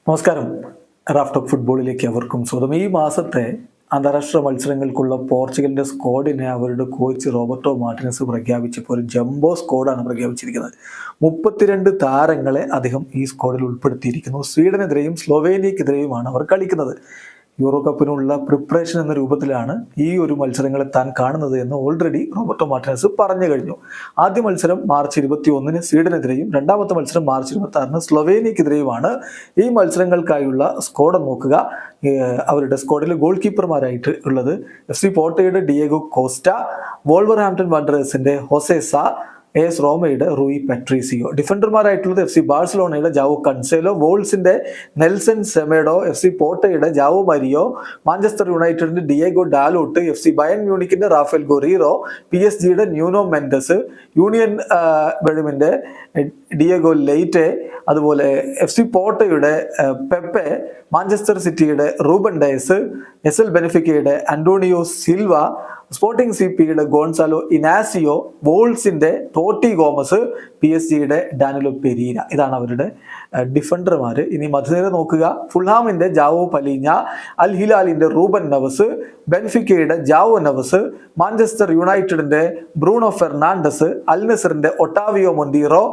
നമസ്കാരം. Raf talk ഫുട്ബോളിലേക്ക് അവർക്കും സ്വാഗതം. ഈ മാസത്തെ അന്താരാഷ്ട്ര മത്സരങ്ങൾക്കുള്ള പോർച്ചുഗലിന്റെ സ്ക്വാഡിനെ അവരുടെ കോച്ച് റോബർട്ടോ മാർട്ടിനസ് പ്രഖ്യാപിച്ചപ്പോൾ ഒരു ജംബോ സ്ക്വാഡാണ് പ്രഖ്യാപിച്ചിരിക്കുന്നത്. 32 താരങ്ങളെ അദ്ദേഹം ഈ സ്ക്വാഡിൽ ഉൾപ്പെടുത്തിയിരിക്കുന്നു. സ്വീഡനെതിരെയും സ്ലൊവേനിയക്കെതിരെയുമാണ് അവർ കളിക്കുന്നത്. യൂറോ കപ്പിനുള്ള പ്രിപ്പറേഷൻ എന്ന രൂപത്തിലാണ് ഈ ഒരു മത്സരങ്ങളെ താൻ കാണുന്നത് എന്ന് ഓൾറെഡി റോബർട്ടോ മാർട്ടിനസ് പറഞ്ഞു കഴിഞ്ഞു. ആദ്യ മത്സരം മാർച്ച് 21 സ്വീഡനെതിരെയും രണ്ടാമത്തെ മത്സരം മാർച്ച് 26 സ്ലൊവേനിയക്കെതിരെയുമാണ്. ഈ മത്സരങ്ങൾക്കായുള്ള സ്ക്വാഡ് നോക്കുക. അവരുടെ സ്ക്വാഡിൽ ഗോൾ കീപ്പർമാരായിട്ട് ഉള്ളത് FC പോർട്ടോയുടെ ഡിയേഗോ കോസ്റ്റ, വോൾവർഹാംപ്ടൺ വണ്ടേഴ്സിന്റെ ഹൊസേസ, AS റോമയുടെ റൂയി പെട്രീസിയോ. ഡിഫൻഡർമാരായിട്ടുള്ളത് FC ബാഴ്സലോണയുടെ ജാവോ കൺസേലോ, വോൾസിന്റെ നെൽസൺ സെമേഡോ, FC പോർട്ടോയുടെ ജാവോ മരിയോ, മാഞ്ചസ്റ്റർ യുണൈറ്റഡിന്റെ ഡിയേഗോ ഡാലോട്ട്, FC ബയൺ മ്യൂണിക്കിന്റെ റാഫേൽ ഗൊറീറോ, PSG-യുടെ ന്യൂനോ മെൻഡസ്, യൂണിയൻ ബെർലിന്റെ ഡിയേഗോ ലെയ്റ്റെ, അതുപോലെ FC പോർട്ടോയുടെ പെപ്പെ, മാഞ്ചസ്റ്റർ സിറ്റിയുടെ റൂബൻ ഡയസ്, SL ബെനിഫിക്കയുടെ അന്റോണിയോ സിൽവ, സ്പോർട്ടിംഗ് CP-യുടെ ഗോൺസാലോ ഇനാസിയോ, വോൾസിന്റെ ടോട്ടി ഗോമസ്, PSG-യുടെ ഡാനിലോ പെരീര. ഇതാണ് അവരുടെ ഡിഫൻഡർമാർ. ഇനി മധ്യനിര നോക്കുക. ഫുൾഹാമിന്റെ ജാവോ പലീഞ്ഞ, അൽ ഹിലാലിന്റെ റൂബൻ നവസ്, ബെൻഫിക്കയുടെ ജാവോ നവസ്, മാഞ്ചസ്റ്റർ യുണൈറ്റഡിന്റെ ബ്രൂണോ ഫെർണാണ്ടസ്, അൽ നസറിന്റെ ഒട്ടാവിയോ മൊണ്ടീറോ,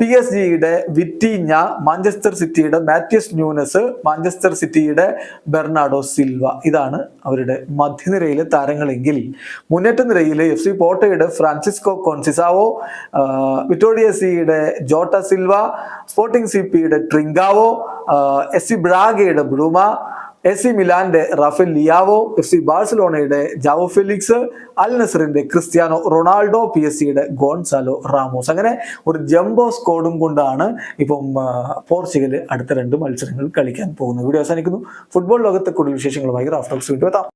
PSG-യുടെ വിറ്റീഞ്ഞ, മാഞ്ചസ്റ്റർ സിറ്റിയുടെ മാത്യൂസ് ന്യൂനസ്, മാഞ്ചസ്റ്റർ സിറ്റിയുടെ ബെർണാഡോ സിൽവ. ഇതാണ് അവരുടെ മധ്യനിരയിലെ താരങ്ങളെങ്കിൽ മുന്നേറ്റ നിരയിൽ FC പോർട്ടോയുടെ ഫ്രാൻസിസ്കോ കോൺസിസാവോ, വിറ്റോറിയയുടെ ജോട്ട സിൽവ, സ്പോർട്ടിംഗ് CP-യുടെ ട്രിങ്കാവോ, SC ബ്രാഗയുടെ ബ്രൂമ, AC മിലാന്റെ റാഫേൽ ലിയാവോ, FC ബാഴ്സലോണയുടെ ജാവോ ഫെലിക്സ്, അൽ നസറിന്റെ ക്രിസ്ത്യാനോ റൊണാൾഡോ, PSG-യുടെ ഗോൺസാലോ റാമോസ്. അങ്ങനെ ഒരു ജംബോ സ്ക്വാഡും കൊണ്ടാണ് ഇപ്പം പോർച്ചുഗൽ അടുത്ത 2 മത്സരങ്ങൾ കളിക്കാൻ പോകുന്നത്. വീഡിയോ അവസാനിക്കുന്നു. ഫുട്ബോൾ ലോകത്തെ കൂടുതൽ വിശേഷങ്ങളുമായി റാഫ് ടോക്സ് വീണ്ടും എത്താം.